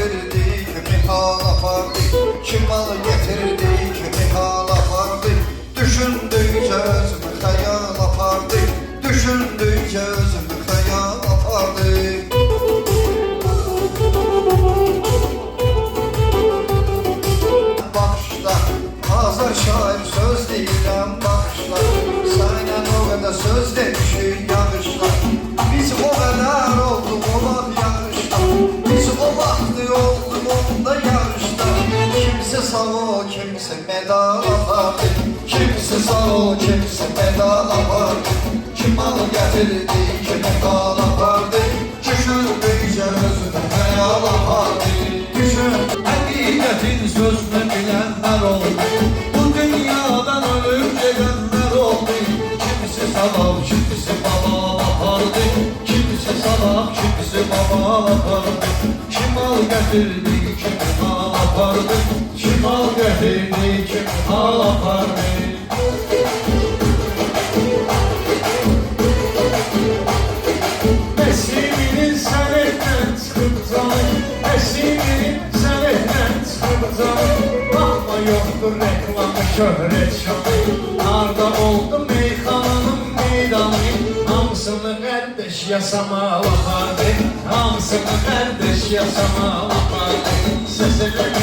getirdi, kimi hal apardı. Kim mal getirdi, kimi hal apardı. Düşündükçe özümü hayal apardı. Düşündükçe özümü hayal apardı. Bakışlar, hazır şair söz deyirəm bakışlar. Səninlə o qədər söz demişik yağışlar. Biz o qədər olduq olan yarışlar. Biz o vaxtı olduq onda yarışlar. Kimisi sağ ol, kimisi medal apardı. Kimisi sağ ol, kimisi medal apardı. Kim mal getirdi, kimi hal apardı. Düşündükçe özünü hayal apardı. Həqiqətin sözünü bilənlər oldu. Bu dünyadan ölüb gedənlər oldu. Kimisi salaq, kimisi babal apardı. Kimisi salaq, kimisi babal apardı. Kim mal gətirdi, kimi hal apardı. Kim mal gətirdi, kimi hal apardı. Nəsiminin sənətdən çıxıb canı, Nəsiminin sənətdən çıxıb canı. Baxma yoxdur reklamı, şöhrət şanı. Harda oldu meyxananın meydanı. Hamısını qardeş yasamalı apardı. Hamısını qardeş yasamalı apardı. Səs eləmə